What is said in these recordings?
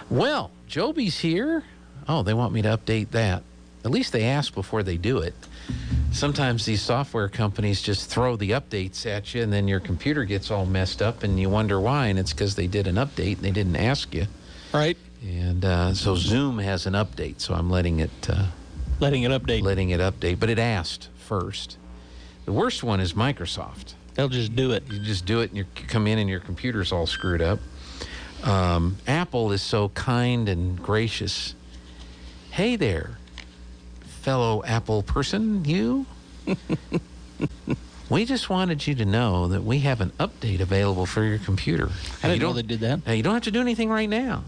Well, Joby's here. Oh, they want me to update that. At least they ask before they do it. Sometimes these software companies just throw the updates at you, and then your computer gets all messed up, and you wonder why, and it's because they did an update, and they didn't ask you. Right. And so Zoom has an update, so I'm letting it update. Letting it update, but it asked first. The worst one is Microsoft. They'll just do it. You just do it, and you come in, and your computer's all screwed up. Apple is so kind and gracious. Hey there, fellow Apple person, you. We just wanted you to know that we have an update available for your computer. I didn't know they did that. Now, you don't have to do anything right now.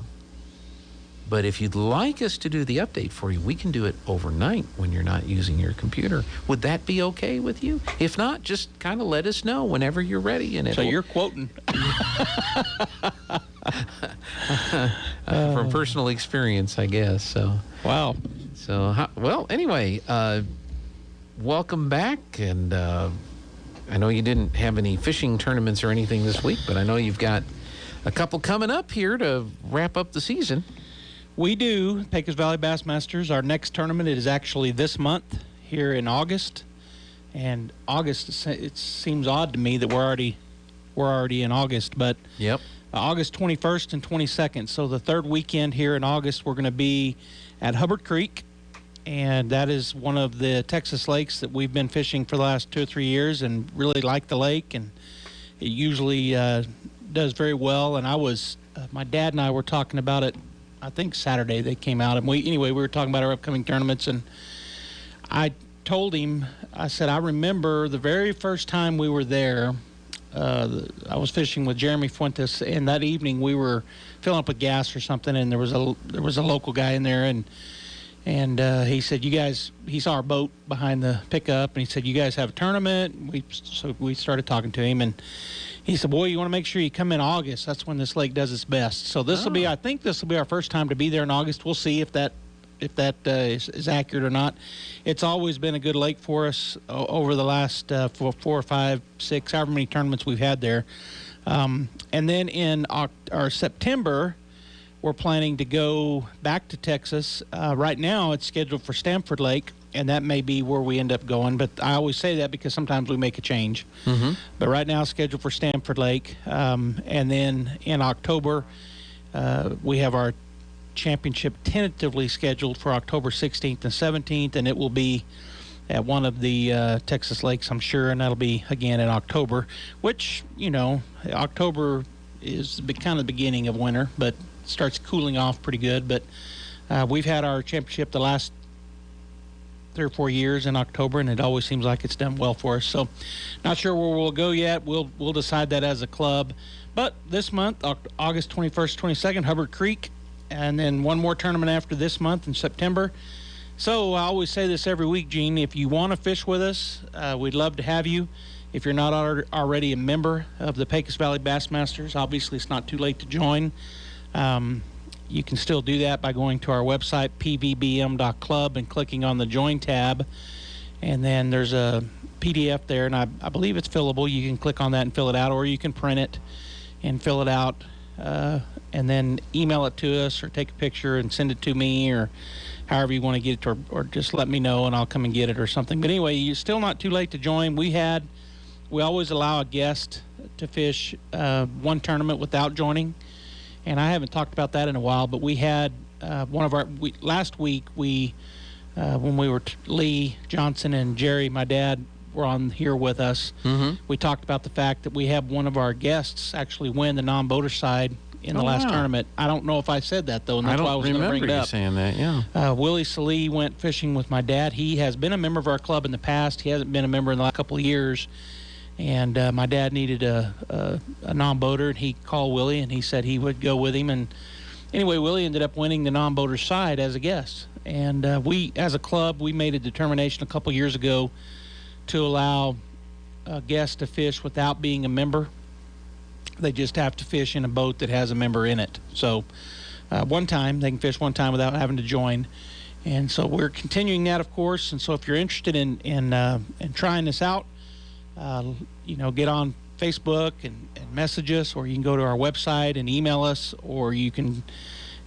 But if you'd like us to do the update for you, we can do it overnight when you're not using your computer. Would that be okay with you? If not, just kind of let us know whenever you're ready. And so you're quoting. From personal experience, I guess. So. Wow. So, well, anyway, welcome back. And I know you didn't have any fishing tournaments or anything this week, but I know you've got a couple coming up here to wrap up the season. We do. Pecos Valley Bassmasters. Our next tournament is actually this month here in August. And August, it seems odd to me that we're already in August, but yep. August 21st and 22nd. So the third weekend here in August, we're going to be at Hubbard Creek, and that is one of the Texas lakes that we've been fishing for the last 2 or 3 years and really like the lake, and it usually does very well. And my dad and I were talking about it, I think Saturday they came out, and we were talking about our upcoming tournaments, and I told him, I said, I remember the very first time we were there, I was fishing with Jeremy Fuentes, and that evening we were filling up with gas or something, and there was a local guy in there, and he said, he saw our boat behind the pickup, and he said, you guys have a tournament? So we started talking to him, and he said, boy, you want to make sure you come in August. That's when this lake does its best. So I think this will be our first time to be there in August. We'll see if that is accurate or not. It's always been a good lake for us over the last 4 or 5, 6, however many tournaments we've had there. And then in our September, we're planning to go back to Texas. Right now, it's scheduled for Stamford Lake, and that may be where we end up going. But I always say that because sometimes we make a change. Mm-hmm. But right now, scheduled for Stamford Lake. And then in October, we have our championship tentatively scheduled for October 16th and 17th, and it will be at one of the Texas lakes, I'm sure, and that'll be again in October, which, October is kind of the beginning of winter, but starts cooling off pretty good. But we've had our championship the last 3 or 4 years in October, and it always seems like it's done well for us. So not sure where we'll go yet. We'll decide that as a club. But this month, August 21st, 22nd, Hubbard Creek, and then one more tournament after this month in September. So I always say this every week, Gene, if you want to fish with us, we'd love to have you. If you're not already a member of the Pecos Valley Bassmasters, obviously it's not too late to join. You can still do that by going to our website, pvbm.club, and clicking on the Join tab. And then there's a PDF there, and I believe it's fillable. You can click on that and fill it out, or you can print it and fill it out, and then email it to us or take a picture and send it to me, or however you want to get it, or just let me know and I'll come and get it or something. But anyway, you're still not too late to join. We always allow a guest to fish one tournament without joining, and I haven't talked about that in a while, but we had last week when we were Lee Johnson and Jerry, my dad, were on here with us. Mm-hmm. We talked about the fact that we have one of our guests actually win the non-boater side in the last tournament. I don't know if I said that, though, and that's why I was going to bring it up. I don't remember you saying that, yeah. Willie Salee went fishing with my dad. He has been a member of our club in the past. He hasn't been a member in the last couple of years. And my dad needed a non-boater, and he called Willie, and he said he would go with him. And anyway, Willie ended up winning the non-boater side as a guest. And we, as a club, we made a determination a couple years ago to allow guests to fish without being a member. They just have to fish in a boat that has a member in it. So they can fish one time without having to join. And so we're continuing that, of course. And so if you're interested in trying this out, get on Facebook and message us, or you can go to our website and email us, or you can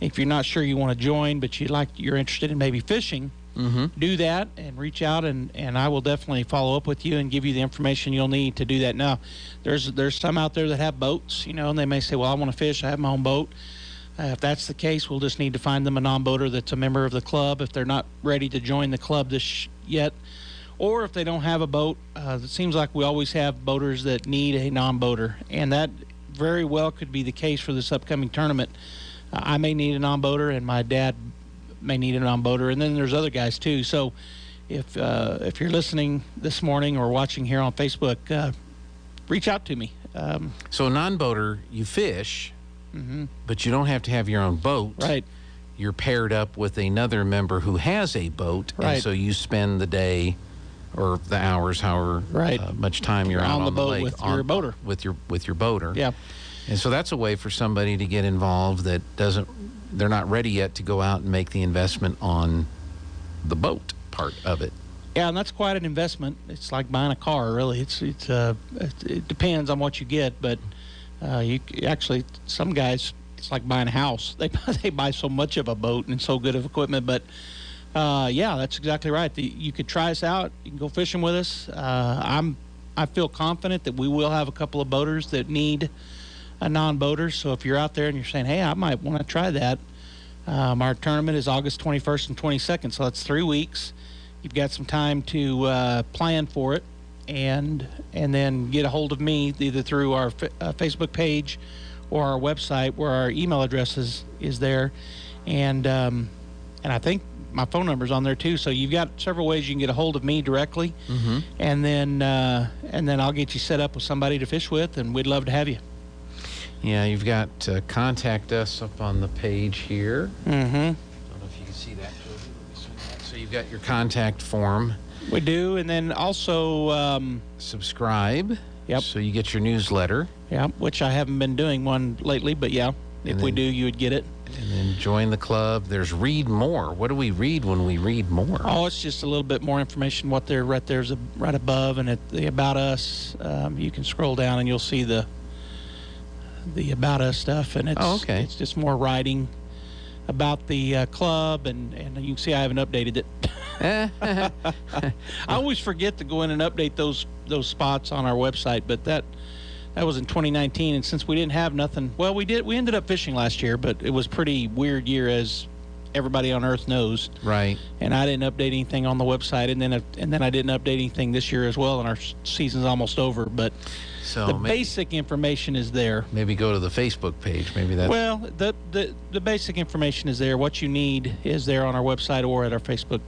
If you're not sure you want to join, but you're interested in maybe fishing, do that and reach out, and I will definitely follow up with you and give you the information you'll need to do that. Now, there's some out there that have boats, and they may say, well, I want to fish. I have my own boat. If that's the case, we'll just need to find them a non-boater that's a member of the club if they're not ready to join the club yet. Or if they don't have a boat, it seems like we always have boaters that need a non-boater, and that very well could be the case for this upcoming tournament. I may need a non-boater, and my dad may need a non-boater, and then there's other guys too. So if you're listening this morning or watching here on Facebook, reach out to me. So a non-boater, you fish, but you don't have to have your own boat. Right. You're paired up with another member who has a boat, right. And so you spend the day or the hours, however much time you're out on the lake with your boater. With your boater. Yeah. And so that's a way for somebody to get involved that they're not ready yet to go out and make the investment on the boat part of it. Yeah, and that's quite an investment. It's like buying a car, really. It depends on what you get, but some guys, it's like buying a house. They buy so much of a boat and so good of equipment, but yeah, that's exactly right. You could try us out. You can go fishing with us. I feel confident that we will have a couple of boaters that need a non-boater. So if you're out there and you're saying, hey, I might want to try that, our tournament is August 21st and 22nd, so that's 3 weeks. You've got some time to plan for it, and then get a hold of me either through our Facebook page or our website, where our email address is there, and I think my phone number's on there too. So you've got several ways you can get a hold of me directly, and then I'll get you set up with somebody to fish with, and we'd love to have you. Yeah, you've got contact us up on the page here. I don't know if you can see that. So you've got your contact form. We do, and then also subscribe. Yep. So you get your newsletter. Yeah, which I haven't been doing one lately, but yeah, if we do, you would get it. And then join the club. There's read more. What do we read when we read more? Oh, it's just a little bit more information. What there right there's right above, and the About Us. You can scroll down and you'll see the About Us stuff, and it's just more writing about the club, and you can see I haven't updated it. I always forget to go in and update those spots on our website, but that was in 2019, and since we didn't have nothing, well, we ended up fishing last year, but it was a pretty weird year, as everybody on earth knows. Right. And I didn't update anything on the website, and then I didn't update anything this year as well, and our season's almost over, but so the basic information is there. Maybe go to the Facebook page. Maybe that's... Well, the basic information is there. What you need is there on our website or at our Facebook.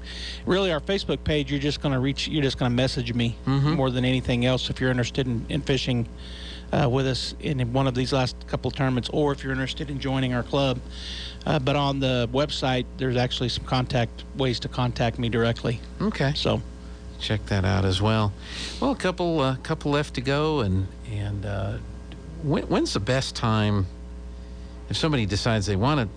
Really, our Facebook page, you're just going to message me more than anything else if you're interested in fishing with us in one of these last couple of tournaments, or if you're interested in joining our club. But on the website, there's actually some ways to contact me directly. Okay. So check that out as well. Well, a couple left to go, and when's the best time if somebody decides they want to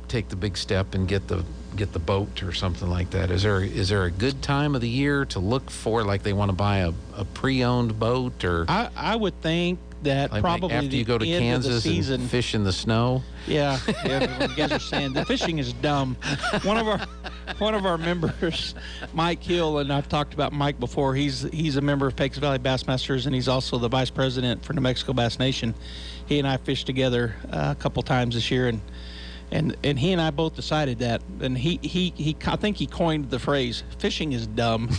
take the big step and get the boat or something like that? Is there a good time of the year to look for, like they want to buy a pre-owned boat? Or I would think that like probably after you go to Kansas and fish in the snow. Yeah, you guys are saying the fishing is dumb. One of our members, Mike Hill, and I've talked about Mike before. He's a member of Pecos Valley Bassmasters, and he's also the vice president for New Mexico Bass Nation. He and I fished together a couple times this year, and he and I both decided that, and he I think he coined the phrase, fishing is dumb.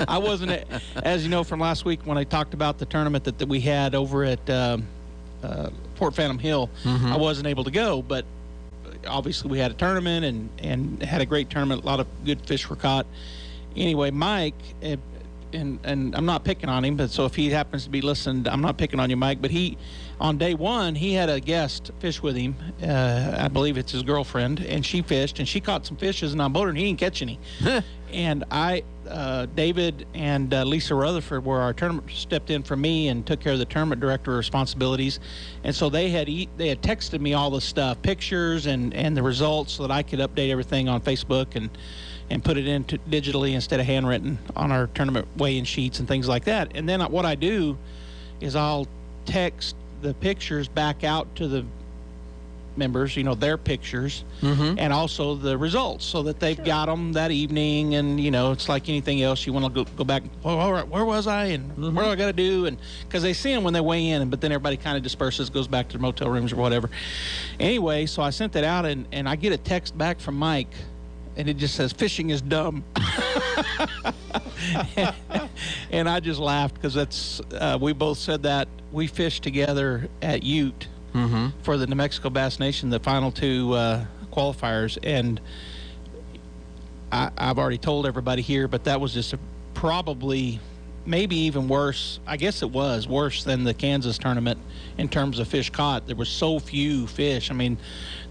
I wasn't, as you know from last week when I talked about the tournament that we had over at Fort Phantom Hill, I wasn't able to go, but obviously we had a tournament and had a great tournament. A lot of good fish were caught. Anyway, Mike, and I'm not picking on him, but so if he happens to be listening, I'm not picking on you, Mike, but on day one, he had a guest fish with him. I believe it's his girlfriend, and she fished, and she caught some fish as a non-boater, and he didn't catch any. And David and Lisa Rutherford were our tournament, stepped in for me and took care of the tournament director responsibilities. And so they had texted me all the stuff, pictures and the results, so that I could update everything on Facebook and put it into digitally instead of handwritten on our tournament weigh-in sheets and things like that. And then what I do is I'll text the pictures back out to members, their pictures Mm-hmm. and also the results, so that they've got them that evening. And it's like anything else, you want to go back. Oh, all right, where was I, and what do I got to do? And because they see them when they weigh in, but then everybody kind of disperses, goes back to the motel rooms or whatever. Anyway, so I sent that out, and I get a text back from Mike, and it just says, "Fishing is dumb." And I just laughed, because that's we both said that. We fished together at Ute for the New Mexico Bass Nation, the final two qualifiers, and I've already told everybody here, but that was just probably maybe even worse. I guess it was worse than the Kansas tournament in terms of fish caught. There were so few fish. I mean,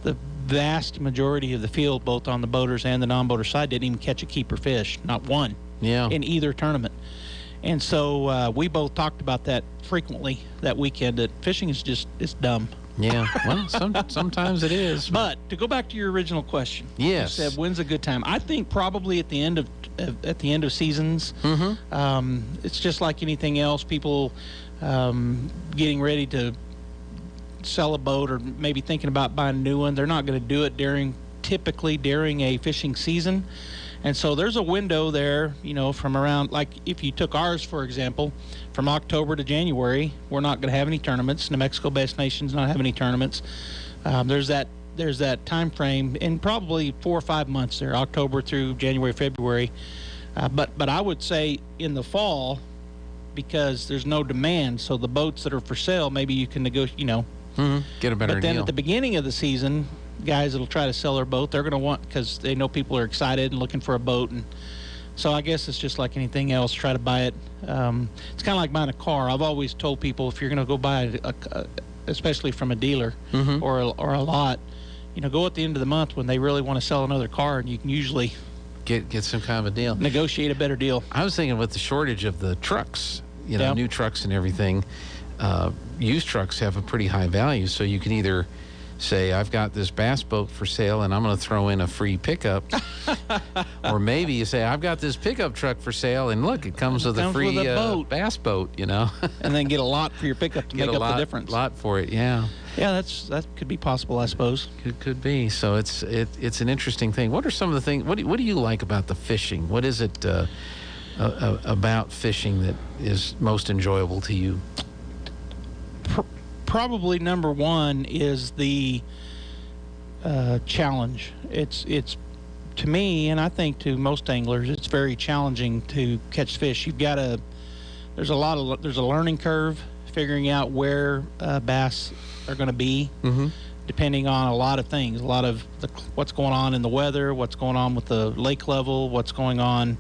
the vast majority of the field, both on the boaters and the non-boater side, didn't even catch a keeper fish, not one, in either tournament. And so we both talked about that frequently that weekend, that fishing is it's dumb. Yeah, well, sometimes it is. But to go back to your original question, yes, you said when's a good time? I think probably at the end of seasons. It's just like anything else. People getting ready to sell a boat, or maybe thinking about buying a new one. They're not going to do it typically during a fishing season. And so there's a window there, from around, like if you took ours, for example, from October to January, we're not going to have any tournaments. New Mexico Bass Nation's not having any tournaments. There's that time frame in probably 4 or 5 months there, October through January, February. But I would say in the fall, because there's no demand, so the boats that are for sale, maybe you can negotiate, get a better deal. But then at the beginning of the season, guys that'll try to sell their boat, they're going to want, because they know people are excited and looking for a boat. And so I guess it's just like anything else, try to buy it. It's kind of like buying a car. I've always told people, if you're going to go buy especially from a dealer or a lot, go at the end of the month when they really want to sell another car, and you can usually get some kind of a deal, negotiate a better deal. I was thinking with the shortage of the trucks, new trucks and everything, used trucks have a pretty high value. So you can either say, I've got this bass boat for sale and I'm going to throw in a free pickup. Or maybe you say, I've got this pickup truck for sale, and look, it comes with a free bass boat, and then get a lot for your pickup to make up the difference. Lot for it, yeah. Yeah, that could be possible, I suppose. Could be. So it's an interesting thing. What are some of the things, what do you like about the fishing? What is it about fishing that is most enjoyable to you? Probably number one is the challenge. It's to me, and I think to most anglers, it's very challenging to catch fish. There's a learning curve figuring out where bass are going to be, depending on a lot of things, what's going on in the weather, what's going on with the lake level, what's going on,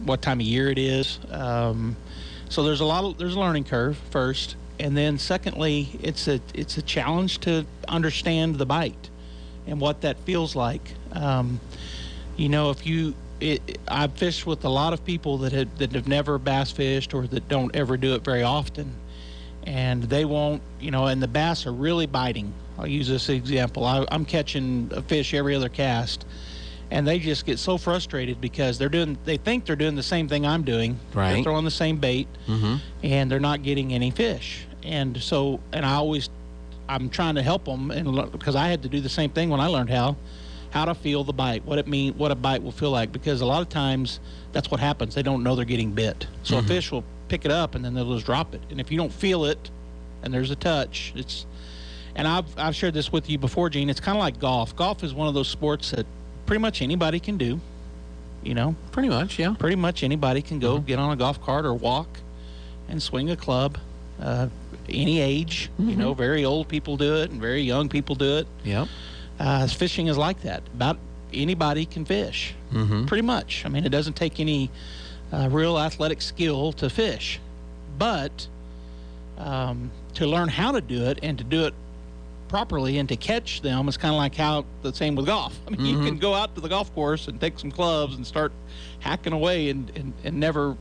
what time of year it is. So there's a learning curve first. And then secondly, it's a challenge to understand the bite and what that feels like. I've fished with a lot of people that have never bass fished, or that don't ever do it very often, and they won't, and the bass are really biting. I'll use this example. I'm catching a fish every other cast, and they just get so frustrated because they think they're doing the same thing I'm doing. Right. They're throwing the same bait, and they're not getting any fish. And so, I'm trying to help them, and because I had to do the same thing when I learned how to feel the bite, what a bite will feel like, because a lot of times that's what happens. They don't know they're getting bit. So a fish will pick it up and then they'll just drop it. And if you don't feel it, and there's a touch, and I've shared this with you before, Gene, it's kind of like golf. Golf is one of those sports that pretty much anybody can do, Pretty much, yeah. Pretty much anybody can go get on a golf cart or walk and swing a club. Any age, very old people do it and very young people do it. Yep. Fishing is like that. About anybody can fish, pretty much. I mean, it doesn't take any real athletic skill to fish, but to learn how to do it and to do it properly and to catch them is kind of like the same with golf. I mean, you can go out to the golf course and take some clubs and start hacking away and never,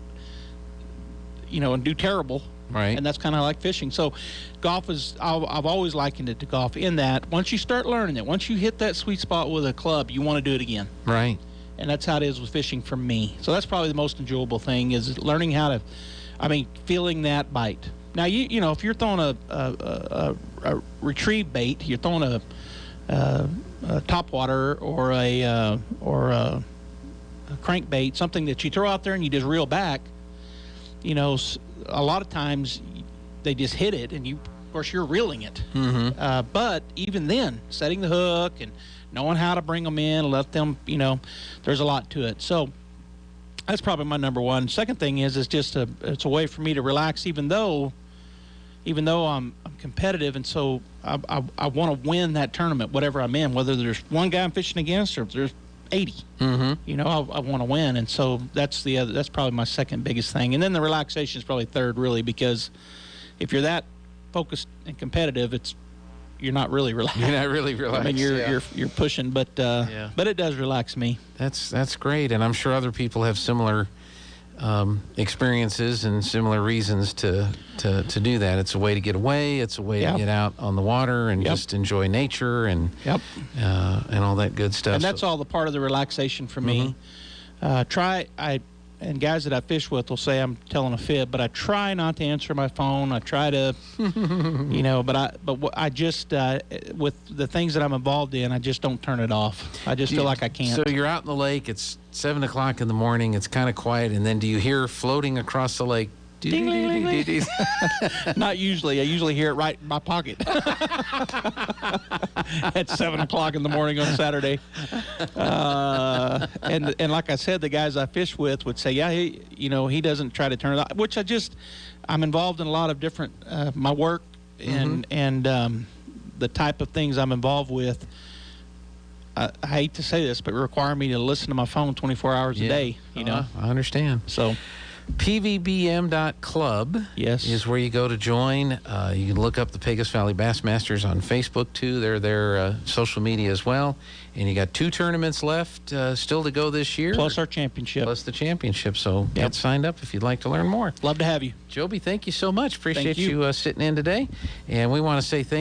and do terrible. Right. And that's kind of like fishing. So golf I've always likened it to golf in that once you start learning it, once you hit that sweet spot with a club, you want to do it again. Right. And that's how it is with fishing for me. So that's probably the most enjoyable thing, is learning feeling that bite. Now you know if you're throwing a retrieve bait, you're throwing a topwater or a crankbait, something that you throw out there and you just reel back. You know, a lot of times they just hit it, and of course you're reeling it. Mm-hmm. But even then, setting the hook and knowing how to bring them in, let them, you know, there's a lot to it. So that's probably my number one. Second thing is just it's a way for me to relax, even though I'm competitive, and so I want to win that tournament, whatever I'm in, whether there's one guy I'm fishing against or if there's 80. Mm-hmm. You know, I want to win, and so that's probably my second biggest thing. And then the relaxation is probably third, really, because if you're that focused and competitive, you're not really relaxed. You're not really relaxed. I mean, you're pushing, but it does relax me. That's great, and I'm sure other people have similar experiences and similar reasons to do that. It's a way to get away. It's a way to get out on the water and just enjoy nature and all that good stuff. And that's all the part of the relaxation for me. And guys that I fish with will say I'm telling a fib, but I try not to answer my phone. I try to, you know, I just with the things that I'm involved in, I just don't turn it off. I just feel like I can't. So you're out in the lake. It's 7 o'clock in the morning. It's kind of quiet, and then do you hear floating across the lake? Ding, ding, ding, ding. Not usually. I usually hear it right in my pocket at 7 o'clock in the morning on Saturday. And like I said, the guys I fish with would say, yeah, he doesn't try to turn it off, which I'm involved in a lot of different, my work and the type of things I'm involved with. I hate to say this, but require me to listen to my phone 24 hours a day, you know. I understand. So pvbm.club is where you go to join. You can look up the Pecos Valley Bassmasters on Facebook, too. They're their social media as well. And you got 2 tournaments left still to go this year. Plus our championship. Plus the championship. So get signed up if you'd like to learn more. Love to have you. Joby, thank you so much. Appreciate you sitting in today. And we want to say thank you.